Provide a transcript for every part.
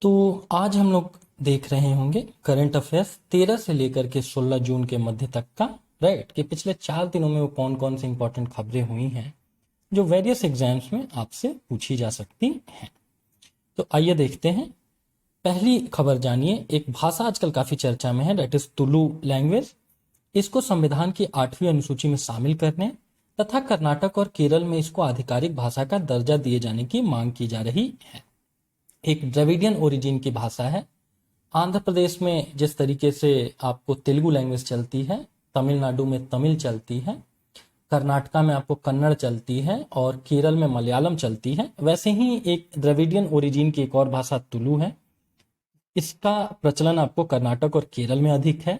तो आज हम लोग देख रहे होंगे करंट अफेयर्स 13 से लेकर के 16 जून के मध्य तक का। राइट कि पिछले 4 दिनों में वो कौन कौन सी इंपॉर्टेंट खबरें हुई हैं जो वेरियस एग्जाम्स में आपसे पूछी जा सकती हैं। तो आइए देखते हैं। पहली खबर जानिए, एक भाषा आजकल काफी चर्चा में है, दैट इज तुलु लैंग्वेज। इसको संविधान की 8वीं अनुसूची में शामिल करने तथा कर्नाटक और केरल में इसको आधिकारिक भाषा का दर्जा दिए जाने की मांग की जा रही है। एक द्रविडियन ओरिजिन की भाषा है। आंध्र प्रदेश में जिस तरीके से आपको तेलुगु लैंग्वेज चलती है, तमिलनाडु में तमिल चलती है, कर्नाटका में आपको कन्नड़ चलती है और केरल में मलयालम चलती है, वैसे ही एक द्रविडियन ओरिजिन की एक और भाषा तुलु है। इसका प्रचलन आपको कर्नाटक और केरल में अधिक है।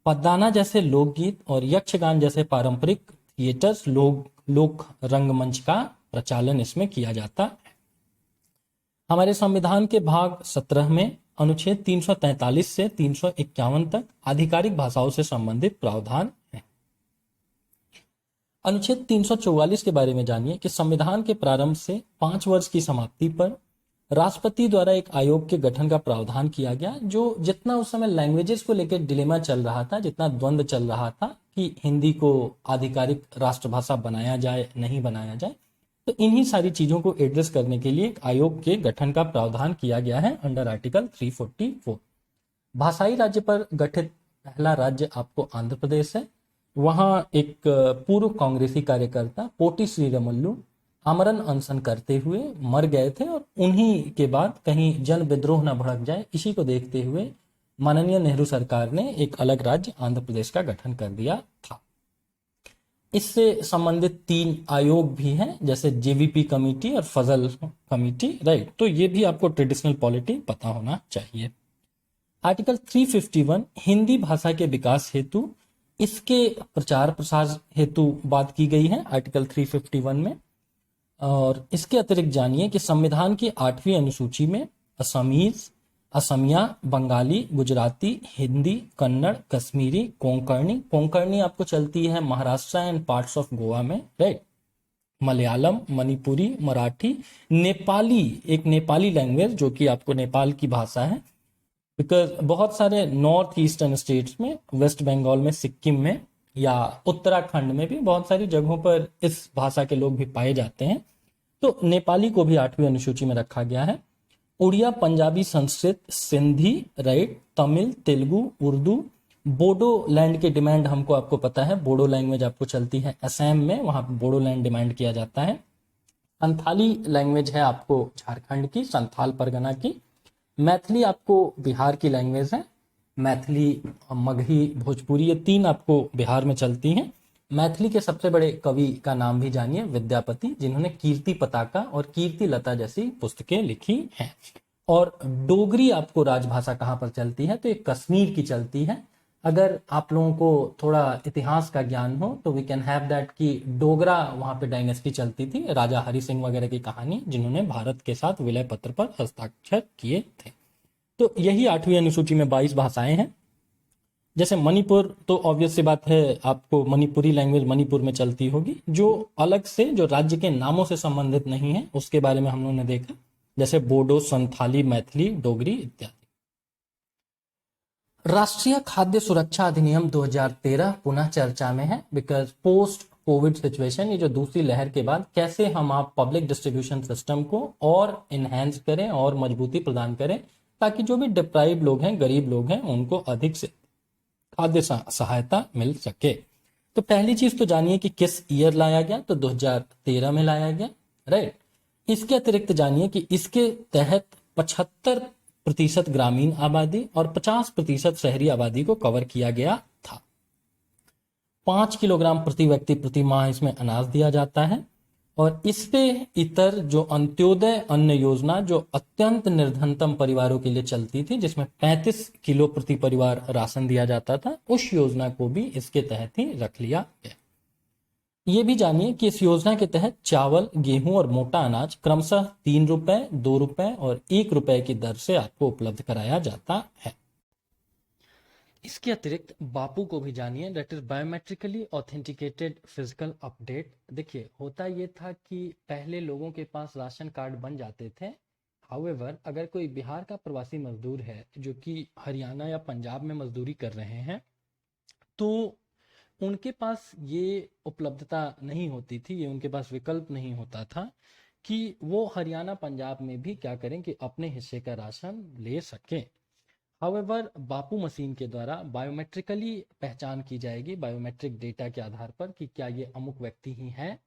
पद्दाना जैसे लोकगीत और यक्षगान जैसे पारंपरिक थिएटर्स लोक रंगमंच का प्रचालन इसमें किया जाता है। हमारे संविधान के भाग 17 में अनुच्छेद 343 से 351 तक आधिकारिक भाषाओं से संबंधित प्रावधान है। अनुच्छेद 344 के बारे में जानिए कि संविधान के प्रारंभ से 5 वर्ष की समाप्ति पर राष्ट्रपति द्वारा एक आयोग के गठन का प्रावधान किया गया। जो जितना उस समय लैंग्वेजेस को लेकर डिलेमा चल रहा था, जितना द्वंद्व चल रहा था कि हिंदी को आधिकारिक राष्ट्रभाषा बनाया जाए नहीं बनाया जाए, तो इन्हीं सारी चीजों को एड्रेस करने के लिए एक आयोग के गठन का प्रावधान किया गया है अंडर आर्टिकल 344। भाषाई राज्य पर गठित पहला राज्य आपको आंध्र प्रदेश है। वहां एक पूर्व कांग्रेसी कार्यकर्ता पोटी श्रीरामुलु आमरण अनशन करते हुए मर गए थे और उन्हीं के बाद कहीं जन विद्रोह न भड़क जाए, इसी को देखते हुए माननीय नेहरू सरकार ने एक अलग राज्य आंध्र प्रदेश का गठन कर दिया था। इससे संबंधित 3 आयोग भी हैं, जैसे जेवीपी कमेटी और फजल कमेटी। राइट, तो ये भी आपको ट्रेडिशनल पॉलिटी पता होना चाहिए। आर्टिकल 351 हिंदी भाषा के विकास हेतु इसके प्रचार प्रसार हेतु बात की गई है आर्टिकल 351 में। और इसके अतिरिक्त जानिए कि संविधान की 8वीं अनुसूची में असमीज, असमिया, बंगाली, गुजराती, हिंदी, कन्नड़, कश्मीरी, कोंकणी आपको चलती है Maharashtra and parts of Goa में। राइट, मलयालम, मणिपुरी, मराठी, नेपाली, एक नेपाली लैंग्वेज जो कि आपको नेपाल की भाषा है, बिकॉज बहुत सारे नॉर्थ ईस्टर्न स्टेट्स में, वेस्ट बंगाल में, सिक्किम में या उत्तराखंड में भी बहुत सारी जगहों पर इस भाषा के लोग भी पाए जाते हैं। तो नेपाली को भी 8वीं अनुसूची में रखा गया है। उड़िया, पंजाबी, संस्कृत, सिंधी, राइट, तमिल, तेलुगु, उर्दू, बोडो लैंड के डिमांड हमको आपको पता है, बोडो लैंग्वेज आपको चलती है असम में, वहां बोडो लैंड डिमांड किया जाता है। संथाली लैंग्वेज है आपको झारखंड की, संथाल परगना की। मैथिली आपको बिहार की लैंग्वेज है, मैथिली, मगही, भोजपुरी, ये 3 आपको बिहार में चलती हैं। मैथिली के सबसे बड़े कवि का नाम भी जानिए, विद्यापति, जिन्होंने कीर्ति पताका और कीर्ति लता जैसी पुस्तकें लिखी हैं। और डोगरी आपको राजभाषा कहाँ पर चलती है, तो ये कश्मीर की चलती है। अगर आप लोगों को थोड़ा इतिहास का ज्ञान हो तो वी कैन हैव दैट कि डोगरा वहां पे डायनेस्टी चलती थी, राजा हरि सिंह वगैरह की कहानी, जिन्होंने भारत के साथ विलय पत्र पर हस्ताक्षर किए थे। तो यही 8वीं अनुसूची में 22 भाषाएं हैं। जैसे मणिपुर, तो ऑब्वियस सी बात है आपको मणिपुरी लैंग्वेज मणिपुर में चलती होगी। जो अलग से जो राज्य के नामों से संबंधित नहीं है उसके बारे में हम लोगों ने देखा, जैसे बोडो, संथाली, मैथिली, डोगरी इत्यादि। राष्ट्रीय खाद्य सुरक्षा अधिनियम 2013 पुनः चर्चा में है, बिकॉज पोस्ट कोविड सिचुएशन, ये जो दूसरी लहर के बाद कैसे हम आप पब्लिक डिस्ट्रीब्यूशन सिस्टम को और इनहेंस करें और मजबूती प्रदान करें, ताकि जो भी डिप्राइव लोग हैं, गरीब लोग हैं, उनको अधिक से खाद्य सहायता मिल सके। तो पहली चीज तो जानिए कि किस ईयर लाया गया, तो 2013 में लाया गया। राइट, इसके अतिरिक्त जानिए कि इसके तहत 75% ग्रामीण आबादी और 50% शहरी आबादी को कवर किया गया था। 5 किलोग्राम प्रति व्यक्ति प्रति माह इसमें अनाज दिया जाता है। और इस पे इतर जो अंत्योदय अन्न योजना, जो अत्यंत निर्धनतम परिवारों के लिए चलती थी, जिसमें 35 किलो प्रति परिवार राशन दिया जाता था, उस योजना को भी इसके तहत ही रख लिया गया। ये भी जानिए कि इस योजना के तहत चावल, गेहूं और मोटा अनाज क्रमशः 3 रुपए, 2 रुपए और 1 रुपए की दर से आपको उपलब्ध कराया जाता है। इसके अतिरिक्त बापू को भी जानिए, that is biometrically authenticated physical update. देखिए, होता ये था कि पहले लोगों के पास राशन कार्ड बन जाते थे, हाउएवर अगर कोई बिहार का प्रवासी मजदूर है जो कि हरियाणा या पंजाब में मजदूरी कर रहे हैं, तो उनके पास ये उपलब्धता नहीं होती थी, ये उनके पास विकल्प नहीं होता था कि वो हरियाणा पंजाब में भी क्या करें कि अपने हिस्से का राशन ले सकें। हाउएवर बापू मशीन के द्वारा बायोमेट्रिकली पहचान की जाएगी, बायोमेट्रिक डेटा के आधार पर कि क्या ये अमुक व्यक्ति ही है,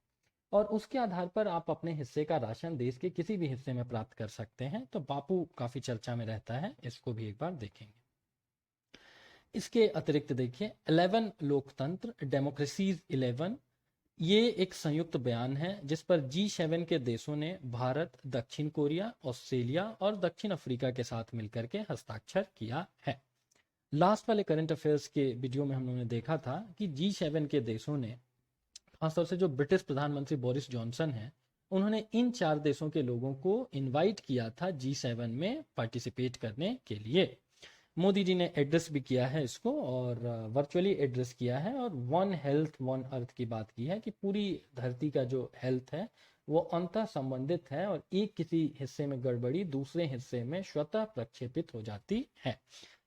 और उसके आधार पर आप अपने हिस्से का राशन देश के किसी भी हिस्से में प्राप्त कर सकते हैं। तो बापू काफी चर्चा में रहता है, इसको भी एक बार देखेंगे। इसके अतिरिक्त देखिए 11 लोकतंत्र डेमोक्रेसीज 11, ये एक संयुक्त बयान है जिस पर G7 के देशों ने भारत, दक्षिण कोरिया, ऑस्ट्रेलिया और दक्षिण अफ्रीका के साथ मिलकर के हस्ताक्षर किया है। लास्ट वाले करंट अफेयर्स के वीडियो में हम लोगों ने देखा था कि G7 के देशों ने, खासतौर से जो ब्रिटिश प्रधानमंत्री बोरिस जॉनसन हैं, उन्होंने इन 4 देशों के लोगों को इनवाइट किया था G7 में पार्टिसिपेट करने के लिए। मोदी जी ने एड्रेस भी किया है इसको, और वर्चुअली एड्रेस किया है, और वन हेल्थ वन अर्थ की बात की है कि पूरी धरती का जो हेल्थ है वो अंतः संबंधित है, और एक किसी हिस्से में गड़बड़ी दूसरे हिस्से में स्वतः प्रक्षेपित हो जाती है।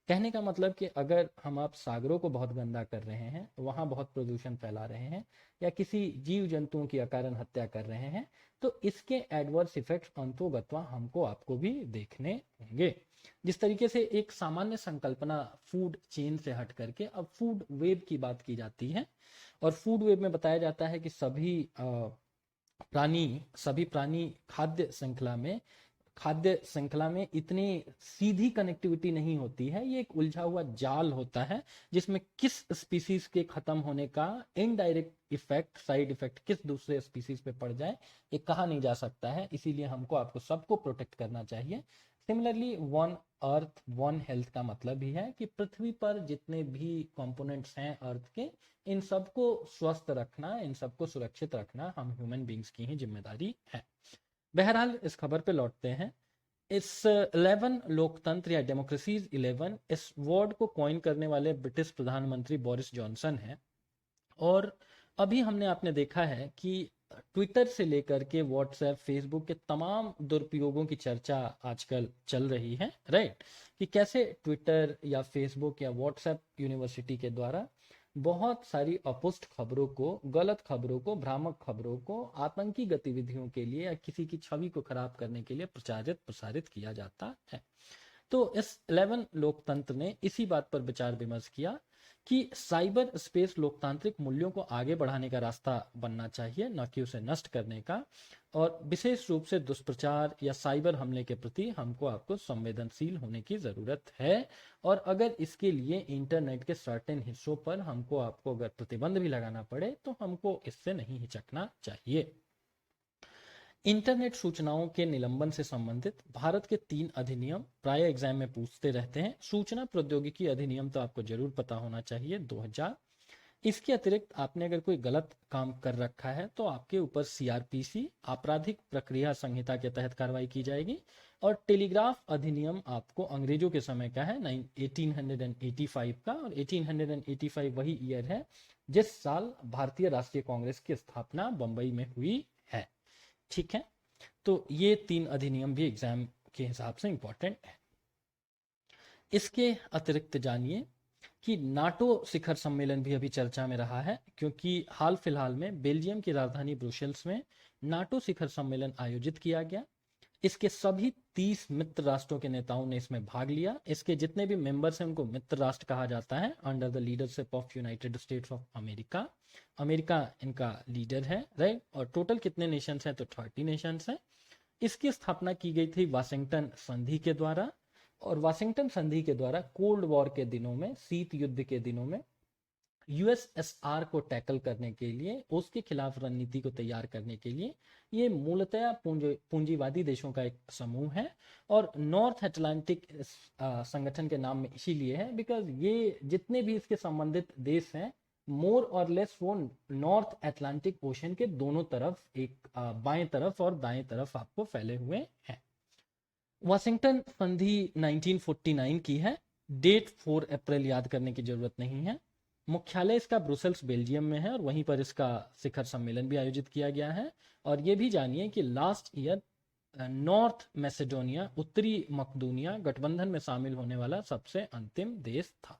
कहने का मतलब कि अगर हम आप सागरों को बहुत गंदा कर रहे हैं, वहां बहुत प्रदूषण फैला रहे हैं, या किसी जीव जंतुओं की अकारण हत्या कर रहे हैं, तो इसके एडवर्स इफेक्ट्स अंतोगत्वा हमको आपको भी देखने होंगे। जिस तरीके से एक सामान्य संकल्पना फूड चेन से हट करके अब फूड वेब की बात की जाती है, और फूड वेब में बताया जाता है कि सभी प्राणी खाद्य श्रृंखला में इतनी सीधी कनेक्टिविटी नहीं होती है, ये एक उलझा हुआ जाल होता है जिसमें किस स्पीसीज के खत्म होने का इनडायरेक्ट इफेक्ट, साइड इफेक्ट किस दूसरे स्पीसीज पे पड़ जाए ये कहा नहीं जा सकता है। इसीलिए हमको आपको सबको प्रोटेक्ट करना चाहिए। Similarly one earth one health का मतलब ही है कि पृथ्वी पर जितने भी कंपोनेंट्स हैं अर्थ के, इन सबको स्वस्थ रखना, इन सबको सुरक्षित रखना हम ह्यूमन बींग्स की ही जिम्मेदारी है। बहरहाल इस खबर पे लौटते हैं। इस 11 लोकतंत्र या डेमोक्रेसीज 11, इस वर्ड को कॉइन करने वाले ब्रिटिश प्रधानमंत्री बोरिस जॉनसन हैं, और अभी हमने आपने देखा है कि ट्विटर से लेकर के व्हाट्सएप, फेसबुक के तमाम दुरुपयोगों की चर्चा आजकल चल रही है, राइट, कि कैसे ट्विटर या फेसबुक या व्हाट्सएप यूनिवर्सिटी के द्वारा बहुत सारी अपुष्ट खबरों को, गलत खबरों को, भ्रामक खबरों को आतंकी गतिविधियों के लिए या किसी की छवि को खराब करने के लिए प्रसारित किया जाता है। तो इस 11 लोकतंत्र ने इसी बात पर विचार विमर्श किया कि साइबर स्पेस लोकतांत्रिक मूल्यों को आगे बढ़ाने का रास्ता बनना चाहिए, न कि उसे नष्ट करने का, और विशेष रूप से दुष्प्रचार या साइबर हमले के प्रति हमको आपको संवेदनशील होने की जरूरत है। और अगर इसके लिए इंटरनेट के सर्टेन हिस्सों पर हमको आपको अगर प्रतिबंध भी लगाना पड़े तो हमको इससे नहीं हिचकना चाहिए। इंटरनेट सूचनाओं के निलंबन से संबंधित भारत के 3 अधिनियम प्राय एग्जाम में पूछते रहते हैं। सूचना प्रौद्योगिकी अधिनियम तो आपको जरूर पता होना चाहिए 2000। इसके अतिरिक्त आपने अगर कोई गलत काम कर रखा है तो आपके ऊपर सीआरपीसी आपराधिक प्रक्रिया संहिता के तहत कार्रवाई की जाएगी। और टेलीग्राफ अधिनियम आपको अंग्रेजों के समय का है, 1885 का, और 1885 वही ईयर है जिस साल भारतीय राष्ट्रीय कांग्रेस की स्थापना बंबई में हुई है। ठीक है, तो ये 3 अधिनियम भी एग्जाम के हिसाब से इंपॉर्टेंट है। इसके अतिरिक्त जानिए कि नाटो शिखर सम्मेलन भी अभी चर्चा में रहा है, क्योंकि हाल फिलहाल में बेल्जियम की राजधानी ब्रुसेल्स में नाटो शिखर सम्मेलन आयोजित किया गया। इसके सभी 30 मित्र राष्ट्रों के नेताओं ने इसमें भाग लिया। इसके जितने भी मेंबर्स हैं उनको मित्र राष्ट्र कहा जाता है, under the leadership of United states of America. America इनका लीडर है, राइट। और टोटल कितने नेशंस हैं तो 30 नेशंस हैं। इसकी स्थापना की गई थी वाशिंगटन संधि के द्वारा, और वाशिंगटन संधि के द्वारा कोल्ड वॉर के दिनों में, शीत युद्ध के दिनों में यूएसएसआर को टैकल करने के लिए, उसके खिलाफ रणनीति को तैयार करने के लिए ये मूलतः पूंजीवादी देशों का एक समूह है। और नॉर्थ अटलांटिक संगठन के नाम में इसीलिए है बिकॉज ये जितने भी इसके संबंधित देश हैं मोर और लेस वो नॉर्थ अटलांटिक ओशन के दोनों तरफ, एक बाएं तरफ और दाएं तरफ आपको फैले हुए हैं। वाशिंगटन संधि 1949 की है। डेट 4 अप्रैल याद करने की जरूरत नहीं है। मुख्यालय इसका ब्रुसेल्स बेल्जियम में है, और वहीं पर इसका शिखर सम्मेलन भी आयोजित किया गया है। और ये भी जानिए कि लास्ट ईयर नॉर्थ मैसेडोनिया, उत्तरी मकदूनिया गठबंधन में शामिल होने वाला सबसे अंतिम देश था।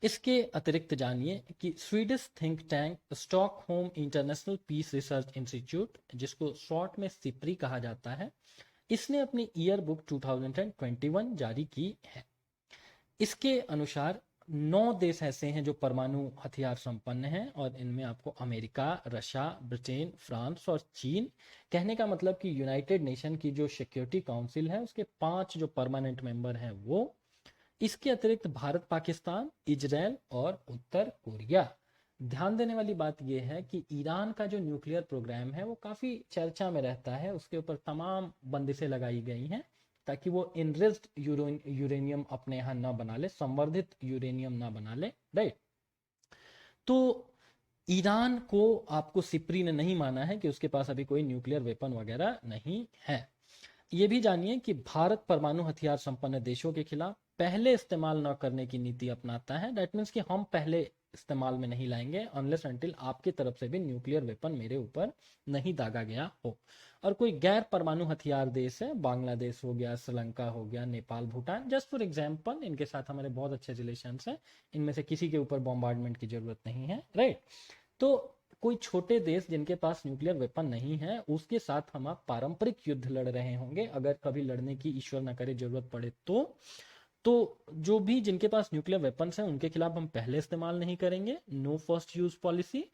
इसके अतिरिक्त जानिए कि Swedish think tank Stockholm International Peace Research Institute, जिसको शॉर्ट में सिप्री कहा जाता है, इसने अपनी ईयर बुक 2021 जारी की है। इसके अनुसार 9 देश ऐसे हैं जो परमाणु हथियार संपन्न हैं, और इनमें आपको अमेरिका, रशिया, ब्रिटेन, फ्रांस और चीन, कहने का मतलब कि यूनाइटेड नेशन की जो सिक्योरिटी काउंसिल है उसके 5 जो परमानेंट मेंबर हैं वो, इसके अतिरिक्त भारत, पाकिस्तान, इजराइल और उत्तर कोरिया। ध्यान देने वाली बात यह है कि ईरान का जो न्यूक्लियर प्रोग्राम है वो काफी चर्चा में रहता है, उसके ऊपर तमाम बंदिशें लगाई गई हैं ताकि वो इनरिच्ड यूरेनियम अपने यहाँ ना बना ले, संवर्धित यूरेनियम ना बना ले, राइट। तो ईरान को आपको सिप्री ने नहीं माना है कि उसके पास अभी कोई न्यूक्लियर वेपन वगैरह नहीं है। ये भी जानिए कि भारत परमाणु हथियार संपन्न देशों के खिलाफ पहले इस्तेमाल न करने की नीति अपनाता है। दैट मीन्स कि हम पहले इस्तेमाल में नहीं लाएंगे अनलेस अनटिल आपकी तरफ से भी न्यूक्लियर वेपन मेरे ऊपर नहीं दागा गया हो। और कोई गैर परमाणु हथियार देश है, बांग्लादेश हो गया, श्रीलंका हो गया, Nepal, Bhutan, just for example, इनके साथ हमारे बहुत अच्छे रिलेशन हैं, इनमें से किसी के ऊपर बॉम्बार्डमेंट की जरूरत नहीं है, राइट। तो कोई छोटे देश जिनके पास न्यूक्लियर वेपन नहीं है उसके साथ हम आप पारंपरिक युद्ध लड़ रहे होंगे, अगर कभी लड़ने की ईश्वर न करे जरूरत पड़े तो जो भी जिनके पास न्यूक्लियर वेपन्स हैं उनके खिलाफ हम पहले इस्तेमाल नहीं करेंगे, नो फर्स्ट यूज पॉलिसी।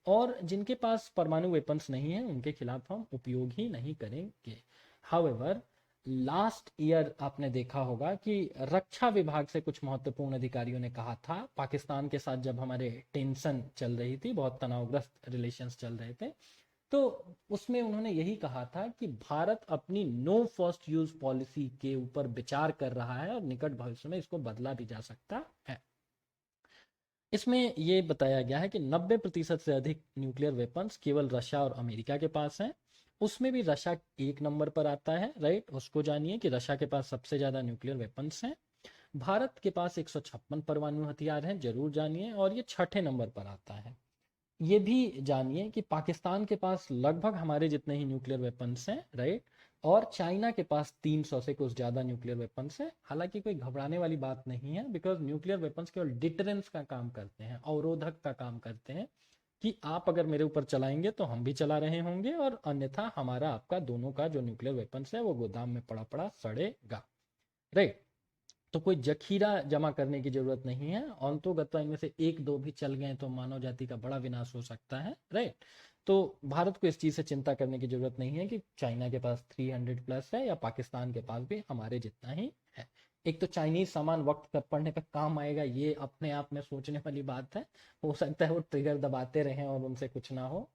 और जिनके पास परमाणु वेपन्स नहीं है उनके खिलाफ हम उपयोग ही नहीं करेंगे। हाउएवर, लास्ट ईयर आपने देखा होगा कि रक्षा विभाग से कुछ महत्वपूर्ण अधिकारियों ने कहा था, पाकिस्तान के साथ जब हमारे टेंशन चल रही थी, बहुत तनावग्रस्त रिलेशंस चल रहे थे, तो उसमें उन्होंने यही कहा था कि भारत अपनी नो फर्स्ट यूज पॉलिसी के ऊपर विचार कर रहा है और निकट भविष्य में इसको बदला भी जा सकता है। इसमें यह बताया गया है कि 90% से अधिक न्यूक्लियर वेपन्स केवल रशिया और अमेरिका के पास हैं। उसमें भी रशिया 1 नंबर पर आता है, राइट। उसको जानिए कि रशिया के पास सबसे ज्यादा न्यूक्लियर वेपन्स हैं। भारत के पास 156 परमाणु हथियार हैं, जरूर जानिए, और ये 6ठे नंबर पर आता है। ये भी जानिए कि पाकिस्तान के पास लगभग हमारे जितने ही न्यूक्लियर वेपन्स हैं, राइट। और चाइना के पास 300 से कुछ ज्यादा न्यूक्लियर वेपन्स हैं। हालांकि कोई घबराने वाली बात नहीं है, बिकॉज न्यूक्लियर वेपन्स केवल डिटरेंस का काम करते हैं, अवरोधक का काम करते हैं, कि आप अगर मेरे ऊपर चलाएंगे तो हम भी चला रहे होंगे, और अन्यथा हमारा आपका दोनों का जो न्यूक्लियर वेपन्स है वो गोदाम में पड़ा पड़ा सड़ेगा, राइट। तो कोई जखीरा जमा करने की जरूरत नहीं है। अंतोगत्वा इनमें से 1-2 भी चल गए तो मानव जाति का बड़ा विनाश हो सकता है, राइट। तो भारत को इस चीज से चिंता करने की जरूरत नहीं है कि चाइना के पास 300 प्लस है या पाकिस्तान के पास भी हमारे जितना ही है। एक तो चाइनीज सामान वक्त पर पड़ने पर काम आएगा, ये अपने आप में सोचने वाली बात है। हो सकता है वो ट्रिगर दबाते रहें और उनसे कुछ ना हो,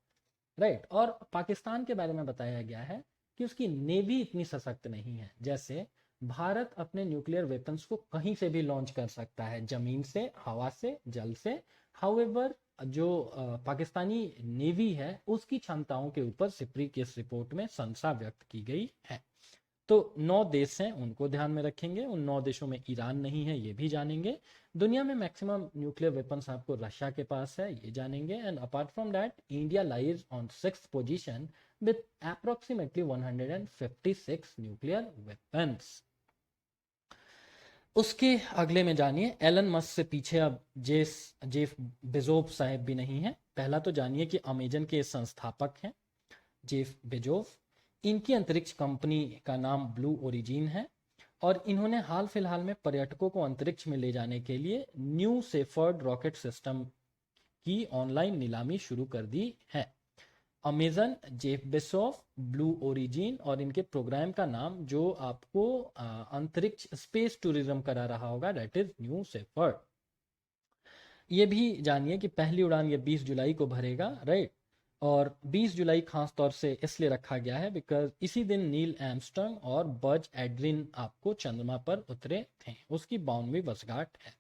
राइट। और पाकिस्तान के बारे में बताया गया है कि उसकी नेवी इतनी सशक्त नहीं है। जैसे भारत अपने न्यूक्लियर वेपन्स को कहीं से भी लॉन्च कर सकता है, जमीन से, हवा से, जल से। हाउएवर, जो पाकिस्तानी नेवी है उसकी क्षमताओं के ऊपर सिप्री की इस रिपोर्ट में संशय व्यक्त की गई है। तो 9 देश हैं, उनको ध्यान में रखेंगे। उन 9 देशों में ईरान नहीं है, ये भी जानेंगे। दुनिया में मैक्सिमम न्यूक्लियर वेपन्स आपको रशिया के पास है, ये जानेंगे। And apart from that, India lies on 6th position with approximately 156 nuclear weapons. उसके अगले में जानिए, एलन मस्क से पीछे अब जेफ बेजोस साहब भी नहीं है। पहला तो जानिए कि अमेजन के संस्थापक हैं जेफ बेजोस। इनकी अंतरिक्ष कंपनी का नाम ब्लू ओरिजिन है, और इन्होंने हाल फिलहाल में पर्यटकों को अंतरिक्ष में ले जाने के लिए न्यू सेफर्ड रॉकेट सिस्टम की ऑनलाइन नीलामी शुरू कर दी है। Amazon, Jeff Bezos, blue origin और इनके प्रोग्राम का नाम जो आपको अंतरिक्ष स्पेस टूरिज्म करा रहा होगा, दैट इज न्यू सेफर्ड। ये भी जानिए कि पहली उड़ान ये 20 जुलाई को भरेगा, राइट। और 20 जुलाई खास तौर से इसलिए रखा गया है बिकॉज इसी दिन नील आर्मस्ट्रांग और बज एड्रिन आपको चंद्रमा पर उतरे थे, उसकी 52वीं वर्षगांठ है।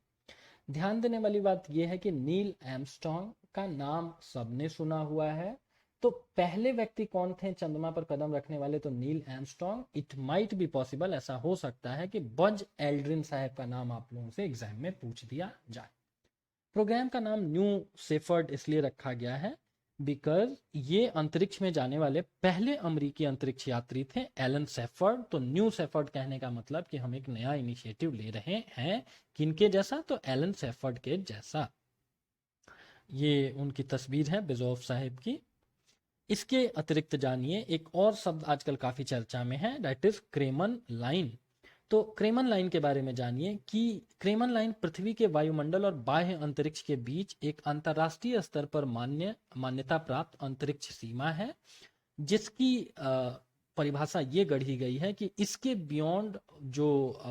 ध्यान देने वाली बात यह है कि नील आर्मस्ट्रांग का नाम सबने सुना हुआ है। तो पहले व्यक्ति कौन थे चंद्रमा पर कदम रखने वाले? तो Neil Armstrong. It might be possible, ऐसा हो सकता है कि बज एल्ड्रिन साहब का नाम आप लोगों से एग्जाम में पूछ दिया जाए। प्रोग्राम का नाम न्यू सेफर्ड इसलिए रखा गया है बिकॉज ये अंतरिक्ष में जाने वाले पहले अमेरिकी अंतरिक्ष यात्री थे एलन सेफर्ड। तो न्यू सेफर्ड कहने का मतलब कि हम एक नया इनिशिएटिव ले रहे हैं, किनके जैसा? तो एलन सेफर्ड के जैसा। ये उनकी तस्वीर है बेजोफ साहिब की। इसके अतिरिक्त जानिए एक और शब्द आजकल काफी चर्चा में है, दैट इज क्रेमन लाइन। तो क्रेमन लाइन के बारे में जानिए कि क्रेमन लाइन पृथ्वी के वायुमंडल और बाह्य अंतरिक्ष के बीच एक अंतरराष्ट्रीय स्तर पर मान्यता प्राप्त अंतरिक्ष सीमा है, जिसकी परिभाषा ये गढ़ी गई है कि इसके बियॉन्ड जो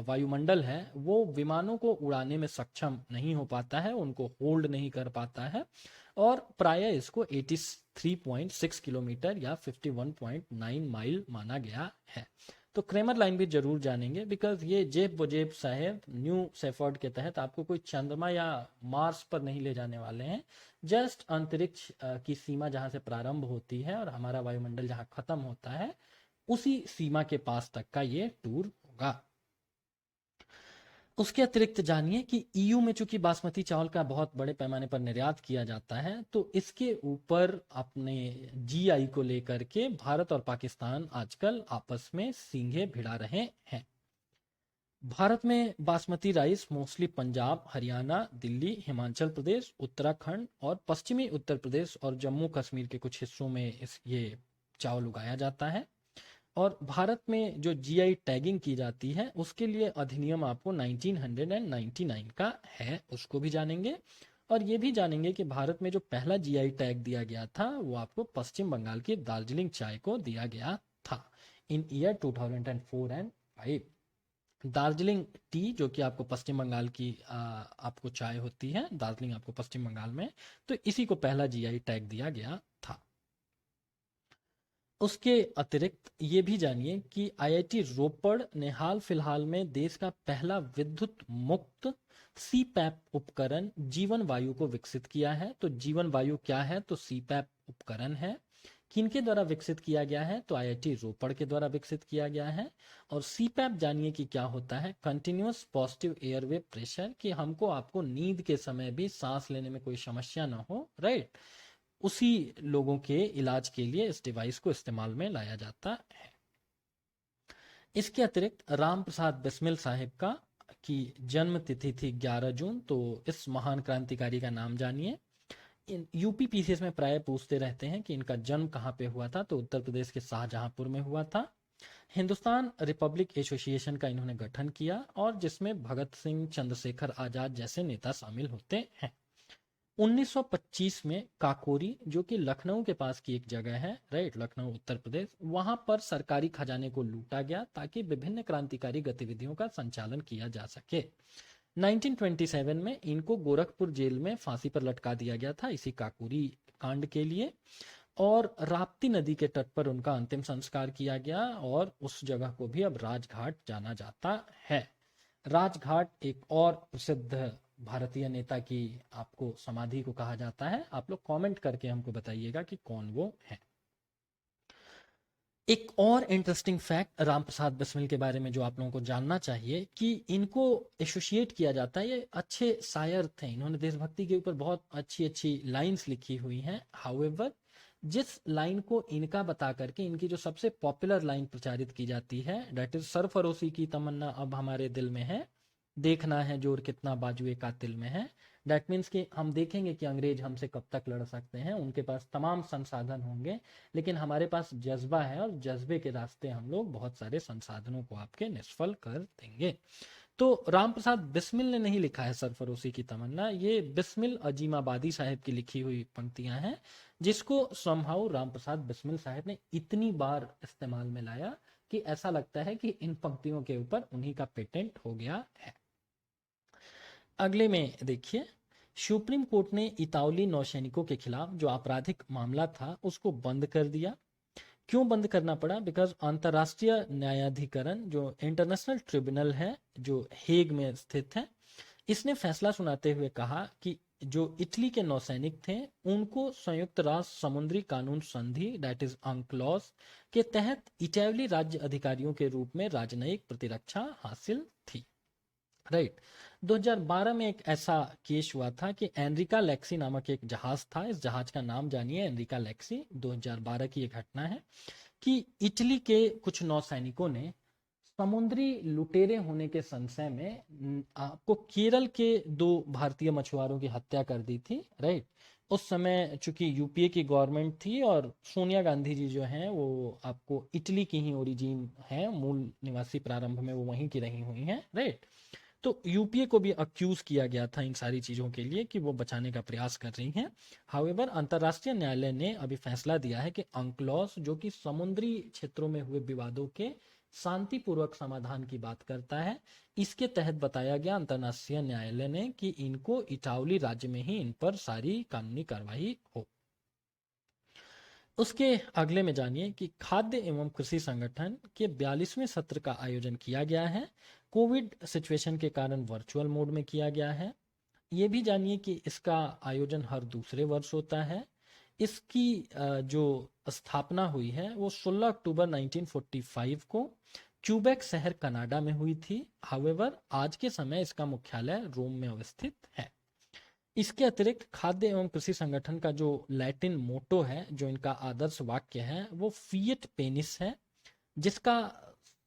वायुमंडल है वो विमानों को उड़ाने में सक्षम नहीं हो पाता है, उनको होल्ड नहीं कर पाता है, और प्राय इसको 83.6 किलोमीटर या 51.9 माइल माना गया है। तो क्रेमर लाइन भी जरूर जानेंगे, बिकॉज ये जेब बोजेब साहेब न्यू सेफर्ड के तहत आपको कोई चंद्रमा या मार्स पर नहीं ले जाने वाले हैं। जस्ट अंतरिक्ष की सीमा जहां से प्रारंभ होती है और हमारा वायुमंडल जहां खत्म होता है, उसी सीमा के पास तक का ये टूर होगा। उसके अतिरिक्त जानिए कि ईयू में चूंकि बासमती चावल का बहुत बड़े पैमाने पर निर्यात किया जाता है, तो इसके ऊपर अपने जीआई को लेकर के भारत और पाकिस्तान आजकल आपस में सींगे भिड़ा रहे हैं। भारत में बासमती राइस मोस्टली पंजाब, हरियाणा, दिल्ली, हिमाचल प्रदेश, उत्तराखंड और पश्चिमी उत्तर प्रदेश और जम्मू कश्मीर के कुछ हिस्सों में ये चावल उगाया जाता है। और भारत में जो जीआई टैगिंग की जाती है उसके लिए अधिनियम आपको 1999 का है, उसको भी जानेंगे। और ये भी जानेंगे कि भारत में जो पहला जीआई टैग दिया गया था वो आपको पश्चिम बंगाल की दार्जिलिंग चाय को दिया गया था इन ईयर 2004 एंड 5। दार्जिलिंग टी जो कि आपको पश्चिम बंगाल की आपको चाय होती है, दार्जिलिंग आपको पश्चिम बंगाल में, तो इसी को पहला जीआई टैग दिया गया था। उसके अतिरिक्त ये भी जानिए कि आईआईटी रोपड़ ने हाल फिलहाल में देश का पहला विद्युत मुक्त सीपैप उपकरण जीवन वायु को विकसित किया है। तो जीवन वायु क्या है? तो सीपैप उपकरण है। किनके द्वारा विकसित किया गया है? तो आईआईटी रोपड़ के द्वारा विकसित किया गया है। और सीपैप जानिए कि क्या होता है, कंटिन्यूअस पॉजिटिव एयरवे प्रेशर, कि हमको आपको नींद के समय भी सांस लेने में कोई समस्या ना हो, राइट, उसी लोगों के इलाज के लिए इस डिवाइस को इस्तेमाल में लाया जाता है। इसके अतिरिक्त राम प्रसाद बिस्मिल साहिब का की जन्म तिथि थी 11 जून। तो इस महान क्रांतिकारी का नाम जानिए। यूपी पीसीएस में प्राय पूछते रहते हैं कि इनका जन्म कहाँ पे हुआ था, तो उत्तर प्रदेश के शाहजहांपुर में हुआ था। हिंदुस्तान रिपब्लिक एसोसिएशन का इन्होंने गठन किया और जिसमें भगत सिंह, चंद्रशेखर आजाद जैसे नेता शामिल होते हैं। 1925 में काकोरी, जो कि लखनऊ के पास की एक जगह है, राइट, लखनऊ उत्तर प्रदेश, वहां पर सरकारी खजाने को लूटा गया ताकि विभिन्न क्रांतिकारी गतिविधियों का संचालन किया जा सके। 1927 में इनको गोरखपुर जेल में फांसी पर लटका दिया गया था इसी काकोरी कांड के लिए। और राप्ती नदी के तट पर उनका अंतिम संस्कार किया गया और उस जगह को भी अब राजघाट जाना जाता है। राजघाट एक और प्रसिद्ध भारतीय नेता की आपको समाधि को कहा जाता है। आप लोग कमेंट करके हमको बताइएगा कि कौन वो है। एक और इंटरेस्टिंग फैक्ट राम प्रसाद बिस्मिल के बारे में जो आप लोगों को जानना चाहिए कि इनको एसोसिएट किया जाता है, ये अच्छे शायर थे, इन्होंने देशभक्ति के ऊपर बहुत अच्छी अच्छी लाइंस लिखी हुई हैं। हाउएवर, जिस लाइन को इनका बता करके इनकी जो सबसे पॉपुलर लाइन प्रचारित की जाती है, दैट इज सरफरोशी की तमन्ना अब हमारे दिल में है, देखना है जोर कितना बाजुए कातिल में है। दैट मीन्स कि हम देखेंगे कि अंग्रेज हमसे कब तक लड़ सकते हैं, उनके पास तमाम संसाधन होंगे, लेकिन हमारे पास जज्बा है और जज्बे के रास्ते हम लोग बहुत सारे संसाधनों को आपके निष्फल कर देंगे। तो राम प्रसाद बिस्मिल ने नहीं लिखा है सरफरोशी की तमन्ना, ये बिस्मिल अजीमाबादी साहब की लिखी हुई पंक्तियां हैं, जिसको समहाउ राम प्रसाद बिस्मिल साहब ने इतनी बार इस्तेमाल में लाया कि ऐसा लगता है कि इन पंक्तियों के ऊपर उन्हीं का पेटेंट हो गया है। अगले में देखिए, सुप्रीम कोर्ट ने इतावली नौसैनिकों के खिलाफ जो आपराधिक मामला था उसको बंद कर दिया। क्यों बंद करना पड़ा? बिकॉज अंतरराष्ट्रीय न्यायाधिकरण जो इंटरनेशनल ट्रिब्यूनल है जो हेग में स्थित है, इसने फैसला सुनाते हुए कहा कि जो इटली के नौसैनिक थे उनको संयुक्त राष्ट्र समुद्री कानून संधि दैट इज अंक्लॉज के तहत इटावली राज्य अधिकारियों के रूप में राजनयिक प्रतिरक्षा हासिल थी। राइट। 2012 में एक ऐसा केस हुआ था कि एनरिका लेक्सी नामक एक जहाज था, इस जहाज का नाम जानिए, एनरिका लेक्सी। 2012 की एक घटना है कि इटली के कुछ नौसैनिकों ने समुद्री लुटेरे होने के संशय में आपको केरल के दो भारतीय मछुआरों की हत्या कर दी थी, राइट। उस समय चूंकि यूपीए की गवर्नमेंट थी और सोनिया गांधी जी जो हैं वो आपको इटली की ही ओरिजिन है, मूल निवासी प्रारंभ में वो वहीं की रही हुई हैं, राइट। तो यूपीए को भी अक्यूज किया गया था इन सारी चीजों के लिए कि वो बचाने का प्रयास कर रही हैं। हाउएवर अंतर्राष्ट्रीय न्यायालय ने अभी फैसला दिया है कि अंक्लॉस, जो कि समुद्री क्षेत्रों में हुए विवादों के शांतिपूर्वक समाधान की बात करता है, इसके तहत बताया गया अंतर्राष्ट्रीय न्यायालय ने कि इनको इटावली राज्य में ही इन पर सारी कानूनी कार्रवाई हो। उसके अगले में जानिए कि खाद्य एवं कृषि संगठन के 42वें सत्र का आयोजन किया गया है। कोविड सिचुएशन के कारण वर्चुअल मोड में किया गया है। ये भी जानिए कि इसका आयोजन हर दूसरे वर्ष होता है। इसकी जो स्थापना हुई है वो 16 अक्टूबर 1945 को क्यूबेक शहर कनाडा में हुई थी। हाउएवर आज के समय इसका मुख्यालय रोम में अवस्थित है। इसके अतिरिक्त खाद्य एवं कृषि संगठन का जो लैटिन मोटो है, जो इनका आदर्श वाक्य है, वो फिएट पेनिस है, जिसका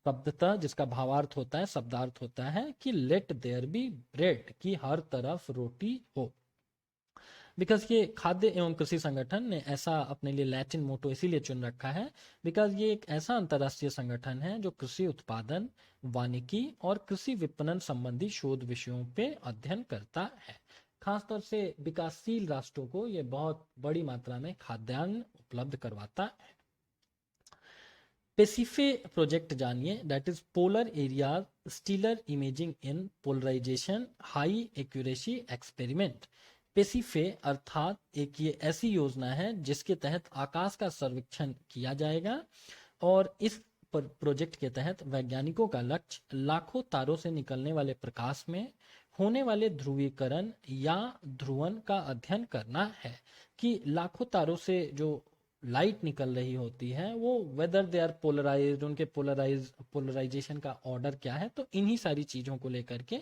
शब्दतः जिसका भावार्थ होता है, शब्दार्थ होता है कि लेट देयर बी ब्रेड, की हर तरफ रोटी हो। बिकॉज ये खाद्य एवं कृषि संगठन ने ऐसा अपने लिए लैटिन मोटो इसीलिए चुन रखा है बिकॉज ये एक ऐसा अंतर्राष्ट्रीय संगठन है जो कृषि उत्पादन, वानिकी और कृषि विपणन संबंधी शोध विषयों पे अध्ययन करता है। खासतौर से विकासशील राष्ट्रों को ये बहुत बड़ी मात्रा में खाद्यान्न उपलब्ध करवाता है। पेसिफे प्रोजेक्ट जानिए, that is polar area stellar imaging in polarisation high accuracy experiment. Pasiphae अर्थात एक ये ऐसी योजना है जिसके तहत आकाश का सर्वेक्षण किया जाएगा और इस प्रोजेक्ट के तहत वैज्ञानिकों का लक्ष्य लाखों तारों से निकलने वाले प्रकाश में होने वाले ध्रुवीकरण या ध्रुवन का अध्ययन करना है कि लाखों तारों से जो लाइट निकल रही होती है वो वेदर दे आर पोलराइज्ड, उनके पोलराइजेशन का ऑर्डर क्या है। तो इन्हीं सारी चीजों को लेकर के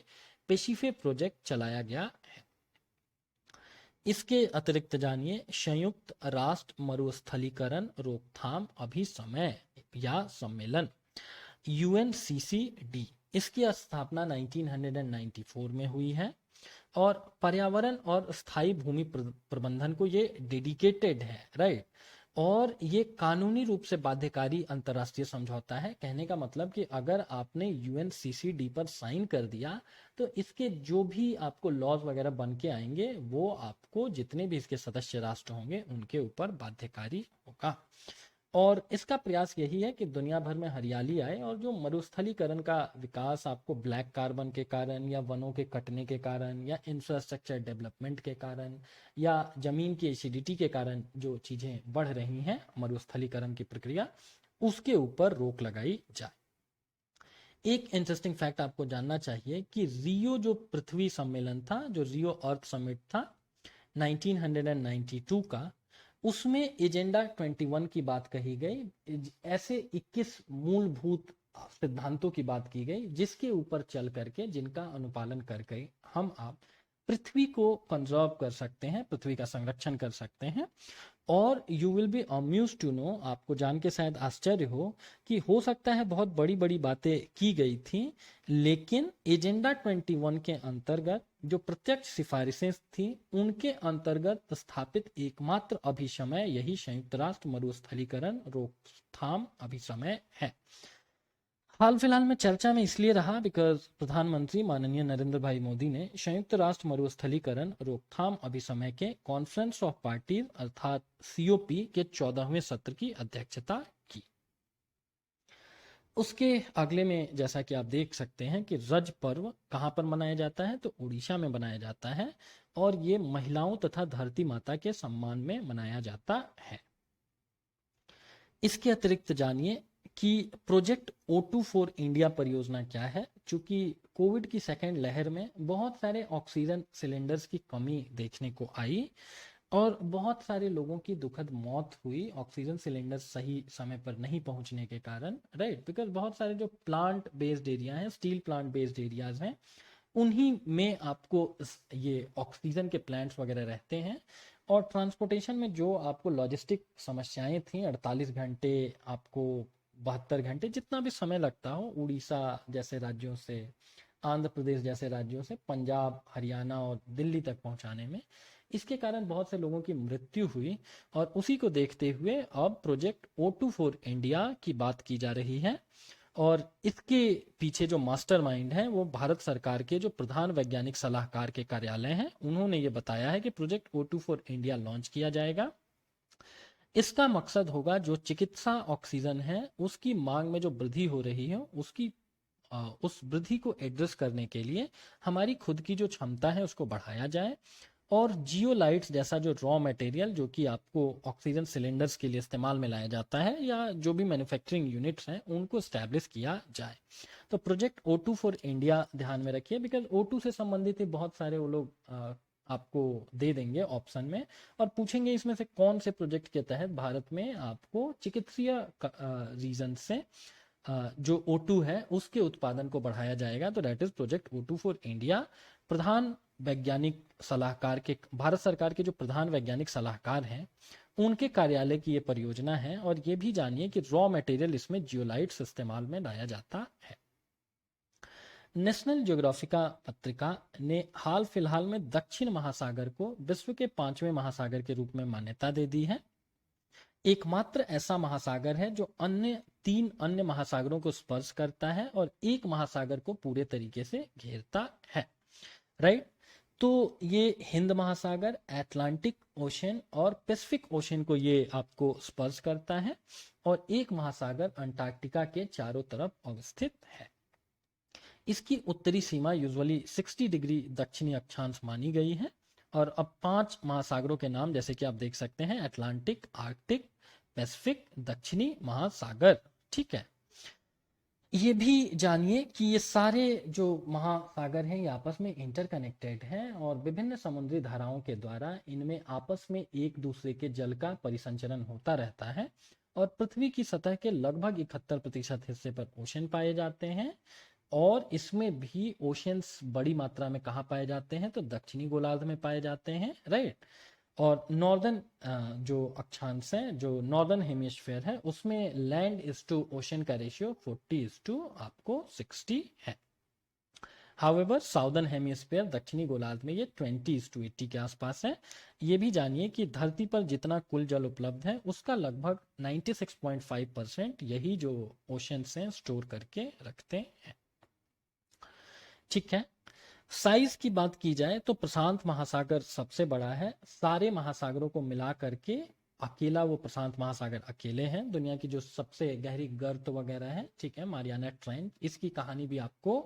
पेसिफे प्रोजेक्ट चलाया गया है। इसके अतिरिक्त जानिए संयुक्त राष्ट्र मरुस्थलीकरण रोकथाम अभिसमय या सम्मेलन, यूएनसीसीडी, इसकी स्थापना 1994 में हुई है और पर्यावरण और स्थायी भूमि प्रबंधन को ये डेडिकेटेड है, राइट। और ये कानूनी रूप से बाध्यकारी अंतर्राष्ट्रीय समझौता है। कहने का मतलब कि अगर आपने यूएनसीसीडी पर साइन कर दिया तो इसके जो भी आपको लॉज वगैरह बन के आएंगे वो आपको जितने भी इसके सदस्य राष्ट्र होंगे उनके ऊपर बाध्यकारी होगा। और इसका प्रयास यही है कि दुनिया भर में हरियाली आए और जो मरुस्थलीकरण का विकास आपको ब्लैक कार्बन के कारण या वनों के कटने के कारण या इंफ्रास्ट्रक्चर डेवलपमेंट के कारण या जमीन की एसिडिटी के कारण जो चीजें बढ़ रही हैं, मरुस्थलीकरण की प्रक्रिया, उसके ऊपर रोक लगाई जाए। एक इंटरेस्टिंग फैक्ट आपको जानना चाहिए कि रियो जो पृथ्वी सम्मेलन था, जो रियो अर्थ समिट था 1992 का, उसमें एजेंडा 21 की बात कही गई। ऐसे 21 मूलभूत सिद्धांतों की बात की गई जिसके ऊपर चल करके, जिनका अनुपालन करके हम आप पृथ्वी को कंजर्व कर सकते हैं, पृथ्वी का संरक्षण कर सकते हैं। और you will be amuse to know, आपको जान के शायद आश्चर्य कि हो सकता है बहुत बड़ी बड़ी बातें की गई थी, लेकिन एजेंडा 21 के अंतर्गत जो प्रत्यक्ष सिफारिशें थी उनके अंतर्गत स्थापित एकमात्र अभिसमय यही संयुक्त राष्ट्र मरुस्थलीकरण रोकथाम अभिसमय है। हाल फिलहाल में चर्चा में इसलिए रहा बिकॉज प्रधानमंत्री माननीय नरेंद्र भाई मोदी ने संयुक्त राष्ट्र मरुस्थलीकरण रोकथाम अभिसमय के कॉन्फ्रेंस ऑफ पार्टीज अर्थात सीओपी के 14वें सत्र की अध्यक्षता की। उसके अगले में जैसा कि आप देख सकते हैं कि रज पर्व कहां पर मनाया जाता है, तो उड़ीसा में मनाया जाता है और ये महिलाओं तथा धरती माता के सम्मान में मनाया जाता है। इसके अतिरिक्त जानिए कि प्रोजेक्ट O2 फॉर इंडिया परियोजना क्या है। चूंकि कोविड की सेकेंड लहर में बहुत सारे ऑक्सीजन सिलेंडर्स की कमी देखने को आई और बहुत सारे लोगों की दुखद मौत हुई ऑक्सीजन सिलेंडर सही समय पर नहीं पहुंचने के कारण, राइट। बिकॉज बहुत सारे जो प्लांट बेस्ड एरिया हैं, स्टील प्लांट बेस्ड एरियाज हैं, उन्हीं में आपको ये ऑक्सीजन के प्लांट्स वगैरह रहते हैं। और ट्रांसपोर्टेशन में जो आपको लॉजिस्टिक समस्याएं थी, 48 घंटे, आपको 72 घंटे, जितना भी समय लगता हो उड़ीसा जैसे राज्यों से, आंध्र प्रदेश जैसे राज्यों से पंजाब, हरियाणा और दिल्ली तक पहुंचाने में, इसके कारण बहुत से लोगों की मृत्यु हुई। और उसी को देखते हुए अब प्रोजेक्ट O2 फॉर इंडिया की बात की जा रही है। और इसके पीछे जो मास्टरमाइंड है वो भारत सरकार के जो प्रधान वैज्ञानिक सलाहकार के कार्यालय हैं, उन्होंने ये बताया है कि project O2 for India launch किया जाएगा। इसका मकसद होगा जो चिकित्सा ऑक्सीजन है उसकी मांग में जो वृद्धि हो रही है उसकी उस वृद्धि को एड्रेस करने के लिए हमारी खुद की जो क्षमता है उसको बढ़ाया जाए। और जियोलाइट्स जैसा जो रॉ मटेरियल जो कि आपको ऑक्सीजन सिलेंडर्स के लिए इस्तेमाल में लाया जाता है, या जो भी मैन्युफैक्चरिंग यूनिट्स हैं उनको स्टैब्लिश किया जाए। तो प्रोजेक्ट O2 फॉर इंडिया ध्यान में रखिए, बिकॉज O2 से संबंधित ही बहुत सारे वो लोग आपको दे देंगे ऑप्शन में, और पूछेंगे इसमें से कौन से प्रोजेक्ट के तहत भारत में आपको चिकित्सीय रीजन से जो O2 है उसके उत्पादन को बढ़ाया जाएगा। तो that is project O2 for India. प्रधान वैज्ञानिक सलाहकार के, भारत सरकार के जो प्रधान वैज्ञानिक सलाहकार हैं उनके कार्यालय की ये परियोजना है। और ये भी जानिए कि रॉ मटेरियल इसमें जियोलाइट्स इस्तेमाल में लाया जाता है। नेशनल ज्योग्राफिका पत्रिका ने हाल फिलहाल में दक्षिण महासागर को विश्व के 5वें महासागर के रूप में मान्यता दे दी है। एकमात्र ऐसा महासागर है जो 3 अन्य महासागरों को स्पर्श करता है और एक महासागर को पूरे तरीके से घेरता है। राइट, तो ये हिंद महासागर, अटलांटिक ओशन और पैसिफिक ओशन को ये आपको स्पर्श करता है, और एक महासागर अंटार्कटिका के चारों तरफ अवस्थित है। इसकी उत्तरी सीमा यूजुअली 60 डिग्री दक्षिणी अक्षांश मानी गई है। और अब 5 महासागरों के नाम जैसे कि आप देख सकते हैं, अटलांटिक, आर्कटिक, पैसिफिक, दक्षिणी महासागर। ठीक है, ये भी जानिए कि ये सारे जो महासागर हैं ये आपस में इंटरकनेक्टेड हैं, और विभिन्न समुद्री धाराओं के द्वारा इनमें आपस में एक दूसरे के जल का परिसंचरण होता रहता है। और पृथ्वी की सतह के लगभग 71% हिस्से पर ओशन पाए जाते हैं। और इसमें भी ओशंस बड़ी मात्रा में कहाँ पाए जाते हैं, तो दक्षिणी गोलार्ध में पाए जाते हैं। राइट, और नॉर्दर्न जो अक्षांश है, जो नॉर्दर्न हेमिस्फीयर है, उसमें लैंड इज टू ओशन का रेशियो 40 आपको 60 है। हाउएवर साउदर्न हेमिस्फीयर, दक्षिणी गोलार्ध में ये 20:80 के आसपास है। ये भी जानिए कि धरती पर जितना कुल जल उपलब्ध है उसका लगभग 96.5% यही जो ओशंस हैं स्टोर करके रखते हैं। ठीक है, साइज की बात की जाए तो प्रशांत महासागर सबसे बड़ा है। सारे महासागरों को मिला करके अकेला वो प्रशांत महासागर अकेले हैं। दुनिया की जो सबसे गहरी गर्त वगैरह है, ठीक है, मारियाना ट्रेंच, इसकी कहानी भी आपको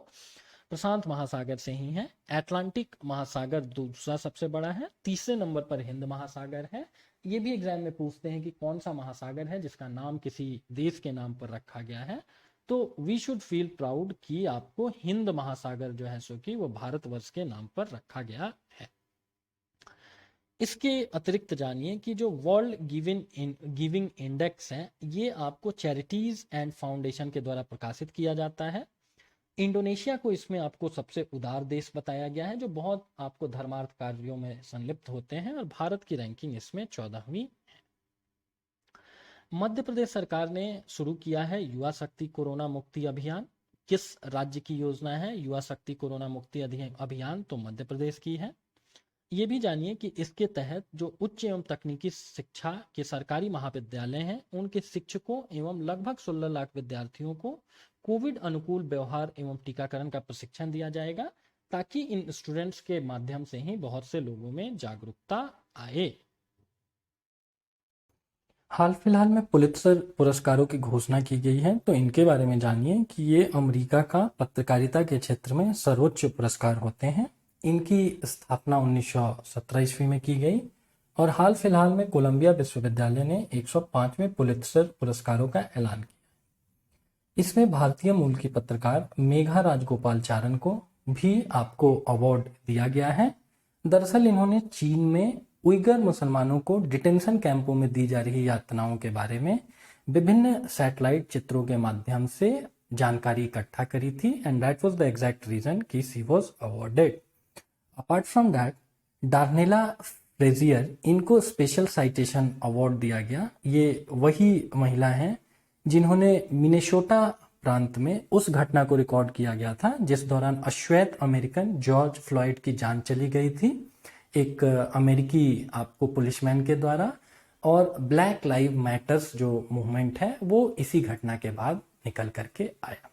प्रशांत महासागर से ही है। अटलांटिक महासागर दूसरा सबसे बड़ा है। तीसरे नंबर पर हिंद महासागर है। ये भी एग्जाम में पूछते हैं कि कौन सा महासागर है जिसका नाम किसी देश के नाम पर रखा गया है, तो वी शुड फील प्राउड कि आपको हिंद महासागर जो है सो कि वो भारतवर्ष के नाम पर रखा गया है। इसके अतिरिक्त जानिए कि जो वर्ल्ड गिविंग इंडेक्स है ये आपको चैरिटीज एंड फाउंडेशन के द्वारा प्रकाशित किया जाता है। इंडोनेशिया को इसमें आपको सबसे उदार देश बताया गया है, जो बहुत आपको धर्मार्थ कार्यों में संलिप्त होते हैं, और भारत की रैंकिंग इसमें 14वीं। मध्य प्रदेश सरकार ने शुरू किया है युवा शक्ति कोरोना मुक्ति अभियान। किस राज्य की योजना है युवा शक्ति कोरोना मुक्ति अभियान, तो मध्य प्रदेश की है। ये भी जानिए कि इसके तहत जो उच्च एवं तकनीकी शिक्षा के सरकारी महाविद्यालय हैं उनके शिक्षकों एवं लगभग 16 लाख विद्यार्थियों को कोविड अनुकूल व्यवहार एवं टीकाकरण का प्रशिक्षण दिया जाएगा, ताकि इन स्टूडेंट्स के माध्यम से ही बहुत से लोगों में जागरूकता आए। हाल फिलहाल में पुलित्जर पुरस्कारों की घोषणा की गई है, तो इनके बारे में जानिए कि ये अमेरिका का पत्रकारिता के क्षेत्र में सर्वोच्च पुरस्कार होते हैं। इनकी स्थापना 1917 ईस्वी में की गई, और हाल फिलहाल में कोलंबिया विश्वविद्यालय ने 105वें पुलित्जर पुरस्कारों का ऐलान किया। इसमें भारतीय मूल की पत्रकार मेघा राजगोपालचारन को भी आपको अवार्ड दिया गया है। दरअसल इन्होंने चीन में उइगर मुसलमानों को डिटेंशन कैंपों में दी जा रही यातनाओं के बारे में विभिन्न सैटेलाइट चित्रों के माध्यम से जानकारी इकट्ठा करी थी and that was the exact reason कि she was awarded. Apart from that Darnella Frazier, इनको स्पेशल साइटेशन अवार्ड दिया गया। ये वही महिला हैं जिन्होंने मिनेसोटा प्रांत में उस घटना को रिकॉर्ड किया गया था जिस दौरान अश्वेत अमेरिकन जॉर्ज फ्लॉयड की जान चली गई थी एक अमेरिकी आपको पुलिसमैन के द्वारा, और ब्लैक लाइव मैटर्स जो मूवमेंट है वो इसी घटना के बाद निकल करके आया।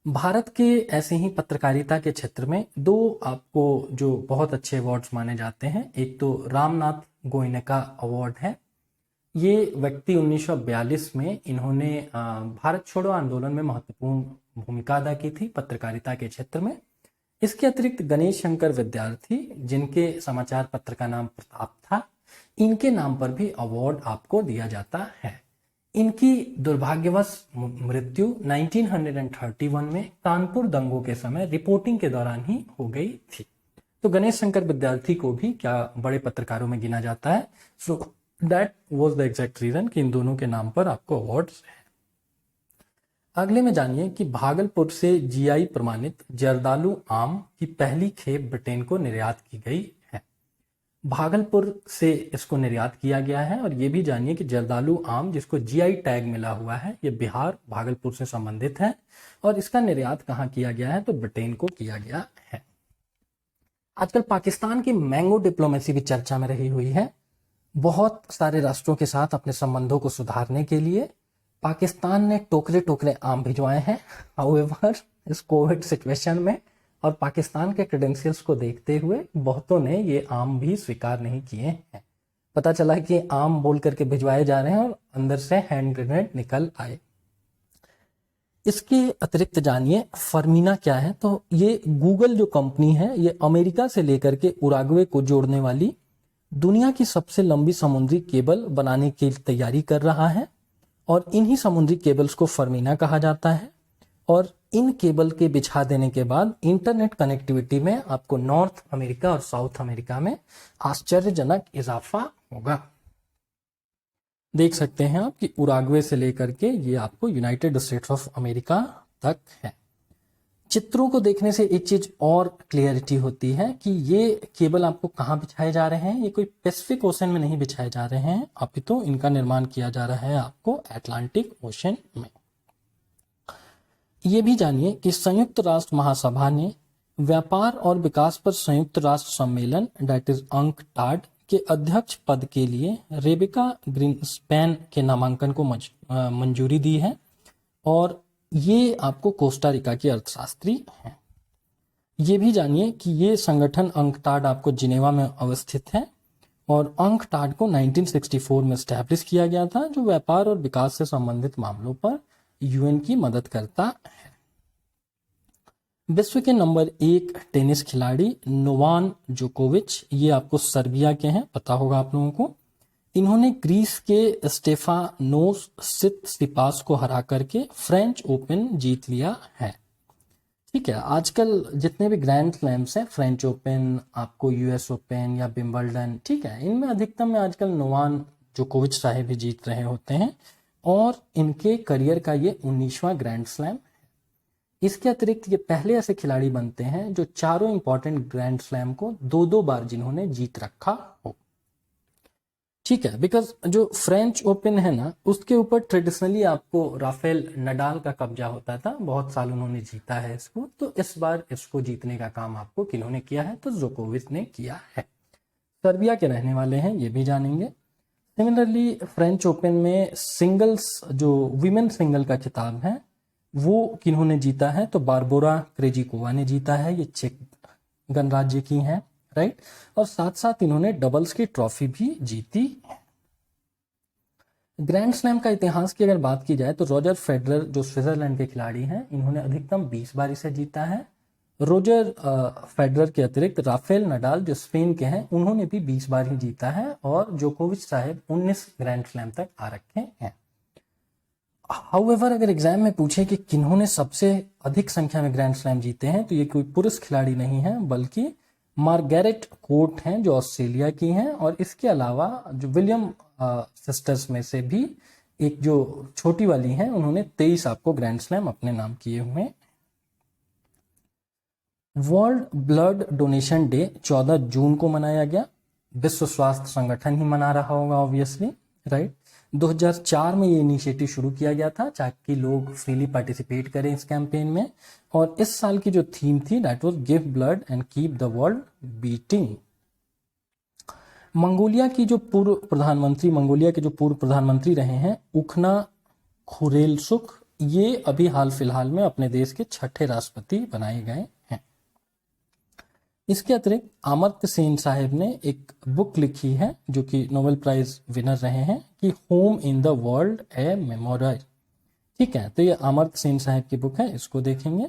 भारत के ऐसे ही पत्रकारिता के क्षेत्र में दो आपको जो बहुत अच्छे अवार्ड्स माने जाते हैं, एक तो रामनाथ गोयनका अवार्ड है। ये व्यक्ति 1942 में इन्होंने भारत छोड़ो आंदोलन में महत्वपूर्ण भूमिका अदा की थी पत्रकारिता के क्षेत्र में। इसके अतिरिक्त गणेश शंकर विद्यार्थी, जिनके समाचार पत्र का नाम प्रताप था, इनके नाम पर भी अवार्ड आपको दिया जाता है। इनकी दुर्भाग्यवश मृत्यु 1931 में कानपुर दंगों के समय रिपोर्टिंग के दौरान ही हो गई थी। तो गणेश शंकर विद्यार्थी को भी क्या बड़े पत्रकारों में गिना जाता है। So that was the exact reason कि इन दोनों के नाम पर आपको अवार्ड्स है। अगले में जानिए कि भागलपुर से जीआई प्रमाणित जर्दालू आम की पहली खेप ब्रिटेन को निर्यात की गई है। भागलपुर से इसको निर्यात किया गया है। और ये भी जानिए कि जर्दालू आम जिसको जीआई टैग मिला हुआ है, ये बिहार भागलपुर से संबंधित है और इसका निर्यात कहाँ किया गया है, तो ब्रिटेन को किया गया है। आजकल पाकिस्तान की मैंगो डिप्लोमेसी भी चर्चा में रही हुई है। बहुत सारे राष्ट्रों के साथ अपने संबंधों को सुधारने के लिए पाकिस्तान ने टोकरे टोकरे आम भिजवाए हैं। हाउएवर इस कोविड सिचुएशन में और पाकिस्तान के क्रेडेंशियल्स को देखते हुए बहुतों ने ये आम भी स्वीकार नहीं किए हैं। पता चला कि आम बोल करके भिजवाए जा रहे हैं और अंदर से हैंड ग्रेनेड निकल आए। इसके अतिरिक्त जानिए फर्मीना क्या है। तो ये गूगल जो कंपनी है, ये अमेरिका से लेकर के उराग्वे को जोड़ने वाली दुनिया की सबसे लंबी समुद्री केबल बनाने की तैयारी कर रहा है और इन्हीं समुद्री केबल्स को फर्मीना कहा जाता है। और इन केबल के बिछा देने के बाद इंटरनेट कनेक्टिविटी में आपको नॉर्थ अमेरिका और साउथ अमेरिका में आश्चर्यजनक इजाफा होगा। देख सकते हैं आप कि उराग्वे से लेकर के ये आपको यूनाइटेड स्टेट्स ऑफ अमेरिका तक है। चित्रों को देखने से एक चीज और क्लियरिटी होती है कि ये केबल आपको कहाँ बिछाए जा रहे हैं। ये कोई पैसिफिक ओशन में नहीं बिछाए जा रहे हैं, अपितु इनका निर्माण किया जा रहा है आपको अटलांटिक ओशन में। ये भी जानिए कि संयुक्त राष्ट्र महासभा ने व्यापार और विकास पर संयुक्त राष्ट्र सम्मेलन दैट इज अंकटाड के अध्यक्ष पद के लिए रेबेका ग्रीनस्पैन के नामांकन को मंजूरी दी है। और ये आपको कोस्टा रिका की अर्थशास्त्री हैं। ये भी जानिए कि ये संगठन अंकटाड आपको जिनेवा में अवस्थित है और अंकटाड को 1964 में स्टैब्लिश किया गया था, जो व्यापार और विकास से संबंधित मामलों पर यूएन की मदद करता है। विश्व के नंबर 1 टेनिस खिलाड़ी नोवाक जोकोविच, ये आपको सर्बिया के हैं, पता होगा आप लोगों को। इन्होंने ग्रीस के स्टेफानोस सितसिपास को हरा करके फ्रेंच ओपन जीत लिया है। ठीक है, आजकल जितने भी ग्रैंड स्लैम्स हैं, फ्रेंच ओपन, आपको यूएस ओपन या विंबलडन, ठीक है, इनमें अधिकतम में आजकल नोवाक जोकोविच साहब भी जीत रहे होते हैं और इनके करियर का ये 19वां ग्रैंड स्लैम है। इसके अतिरिक्त ये पहले ऐसे खिलाड़ी बनते हैं जो चारों इंपॉर्टेंट ग्रैंड स्लैम को 2-2 बार जिन्होंने जीत रखा हो। ठीक है, बिकॉज जो फ्रेंच ओपन है ना, उसके ऊपर ट्रेडिशनली आपको राफेल नडाल का कब्जा होता था, बहुत साल उन्होंने जीता है इसको। तो इस बार इसको जीतने का काम आपको किन्होंने किया है, तो जोकोविच ने किया है। सर्बिया के रहने वाले हैं, ये भी जानेंगे। सिमिलरली फ्रेंच ओपन में सिंगल्स जो विमेन सिंगल का खिताब है वो किन्होंने जीता है, तो बारबोरा क्रेजिकोवा ने जीता है। ये चेक गणराज्य की हैं, राइट। और साथ साथ इन्होंने डबल्स की ट्रॉफी भी जीती है। ग्रैंड स्लैम का इतिहास की अगर बात की जाए तो रॉजर फेडरर जो स्विट्जरलैंड के खिलाड़ी हैं, इन्होंने अधिकतम 20 बार इसे जीता है। रोजर फेडरर के अतिरिक्त राफेल नडाल जो स्पेन के हैं, उन्होंने भी 20 बार ही जीता है और जोकोविच साहब 19 ग्रैंड स्लैम तक आ रखे हैं। हाउएवर अगर एग्जाम में पूछे कि किन्होंने सबसे अधिक संख्या में ग्रैंड स्लैम जीते हैं, तो ये कोई पुरुष खिलाड़ी नहीं है, बल्कि मार्गरेट कोर्ट हैं जो ऑस्ट्रेलिया की हैं। और इसके अलावा जो विलियम सिस्टर्स में से भी एक जो छोटी वाली हैं उन्होंने 23 आपको ग्रैंड स्लैम अपने नाम किए हुए हैं। वर्ल्ड ब्लड डोनेशन डे 14 जून को मनाया गया। विश्व स्वास्थ्य संगठन ही मना रहा होगा ऑब्वियसली, राइट। 2004 में ये इनिशिएटिव शुरू किया गया था ताकि लोग फ्रीली पार्टिसिपेट करें इस कैंपेन में। और इस साल की जो थीम थी that was give blood and keep the world beating. Mongolia के जो पूर्व प्रधानमंत्री रहे हैं उखना खुरेलसुख, ये अभी हाल फिलहाल में अपने देश के छठे राष्ट्रपति बनाए गए हैं। इसके अतिरिक्त अमर्त्य सेन साहब ने एक बुक लिखी है जो कि नोबेल प्राइज विनर रहे हैं कि home in the world a memory. ठीक है, तो ये अमर्त्य सेन साहब की बुक है, इसको देखेंगे।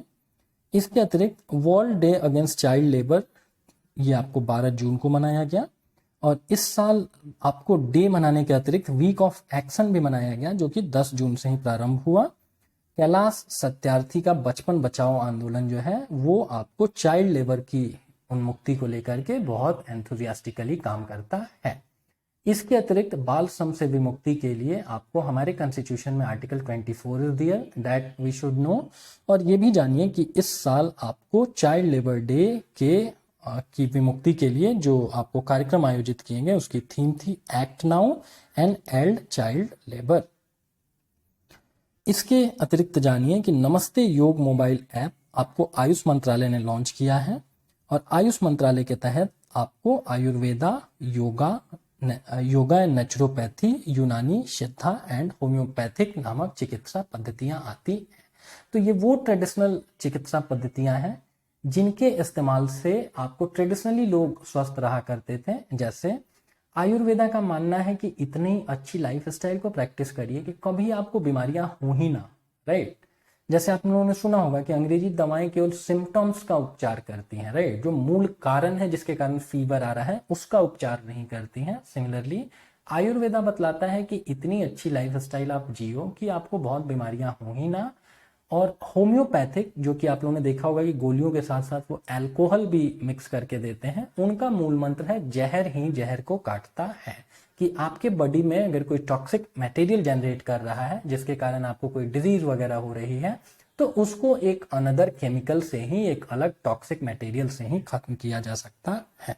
इसके अतिरिक्त world day against child labour, ये आपको 12 जून को मनाया गया। और इस साल आपको डे मनाने के अतिरिक्त वीक ऑफ एक्शन भी मनाया गया जो कि 10 जून से ही प्रारंभ हुआ। कैलाश सत्यार्थी का बचपन बचाओ आंदोलन जो है वो आपको चाइल्ड लेबर की उन्मुक्ति को लेकर के बहुत एंथुजियास्टिकली काम करता है। इसके अतिरिक्त बाल श्रम से विमुक्ति के लिए आपको हमारे कॉन्स्टिट्यूशन में article 24 is there that we should know. और ये भी जानिए कि इस साल आपको चाइल्ड लेबर डे की विमुक्ति के लिए जो आपको कार्यक्रम आयोजित किए गए उसकी थीम थी act now and and child labour. इसके अतिरिक्त जानिए कि नमस्ते योग मोबाइल ऐप आपको आयुष मंत्रालय ने लॉन्च किया है। और आयुष मंत्रालय के तहत आपको आयुर्वेदा, योगा एंड नेचुरोपैथी, यूनानी, सिद्धा एंड होम्योपैथिक नामक चिकित्सा पद्धतियां आती हैं। तो ये वो ट्रेडिशनल चिकित्सा पद्धतियां हैं जिनके इस्तेमाल से आपको ट्रेडिशनली लोग स्वस्थ रहा करते थे। जैसे आयुर्वेदा का मानना है कि इतनी अच्छी लाइफस्टाइल को प्रैक्टिस करिए कि कभी आपको बीमारियां हो ही ना, राइट। जैसे आप लोगों ने सुना होगा कि अंग्रेजी दवाएं केवल सिम्टम्स का उपचार करती हैं, राइट, जो मूल कारण है जिसके कारण फीवर आ रहा है उसका उपचार नहीं करती हैं। सिमिलरली आयुर्वेदा बतलाता है कि इतनी अच्छी लाइफस्टाइल आप जियो कि आपको बहुत बीमारियां हो ही ना। और होम्योपैथिक जो कि आप लोगों ने देखा होगा कि गोलियों के साथ साथ वो अल्कोहल भी मिक्स करके देते हैं, उनका मूल मंत्र है जहर ही जहर को काटता है। कि आपके बॉडी में अगर कोई टॉक्सिक मटेरियल जनरेट कर रहा है जिसके कारण आपको कोई डिजीज वगैरह हो रही है तो उसको एक अनदर केमिकल से ही, एक अलग टॉक्सिक मटेरियल से ही खत्म किया जा सकता है।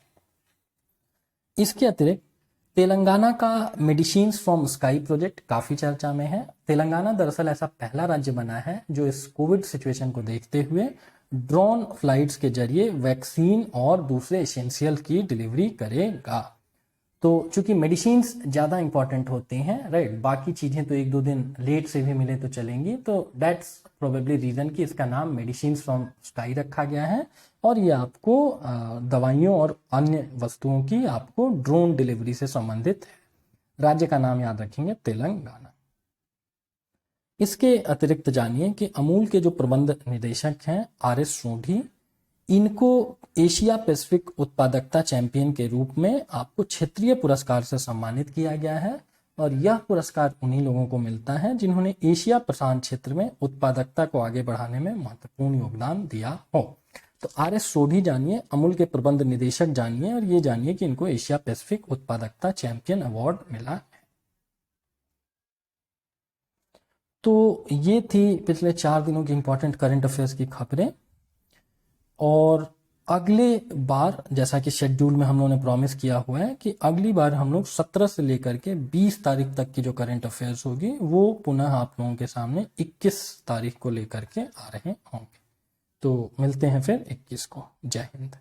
इसके अतिरिक्त तेलंगाना का मेडिसिन्स फ्रॉम स्काई प्रोजेक्ट काफी चर्चा में है। तेलंगाना दरअसल ऐसा पहला राज्य बना है जो इस कोविड सिचुएशन को देखते हुए ड्रोन फ्लाइट्स के जरिए वैक्सीन और दूसरे एसेंशियल की डिलीवरी करेगा। तो चूंकि मेडिसिन्स ज़्यादा इंपॉर्टेंट होती हैं, राइट, बाकी चीज़ें तो 1-2 दिन लेट से भी मिले तो चलेंगी, तो दैट्स प्रोबेबली रीज़न कि इसका नाम मेडिसिन्स फ्रॉम स्काई रखा गया है। और ये आपको दवाइयों और अन्य वस्तुओं की आपको ड्रोन डिलीवरी से संबंधित है। राज्य का नाम याद रखेंगे तेलंगाना। इसके अतिरिक्त जानिए कि अमूल के जो प्रबंध निदेशक हैं RS सोढी, इनको एशिया पैसिफिक उत्पादकता चैंपियन के रूप में आपको क्षेत्रीय पुरस्कार से सम्मानित किया गया है। और यह पुरस्कार उन्हीं लोगों को मिलता है जिन्होंने एशिया प्रशांत क्षेत्र में उत्पादकता को आगे बढ़ाने में महत्वपूर्ण योगदान दिया हो। तो RS सोढी जानिए, अमूल के प्रबंध निदेशक जानिए, और ये जानिए कि इनको एशिया पैसिफिक उत्पादकता चैंपियन अवार्ड मिला है। तो ये थी पिछले 4 दिनों की इंपॉर्टेंट करंट अफेयर्स की खबरें। और अगले बार जैसा कि शेड्यूल में हम लोगों ने प्रॉमिस किया हुआ है कि अगली बार हम लोग 17 से लेकर के 20 तारीख तक की जो करंट अफेयर्स होगी वो पुनः आप लोगों के सामने 21 तारीख को लेकर के आ रहे होंगे। तो मिलते हैं फिर 21 को। जय हिंद।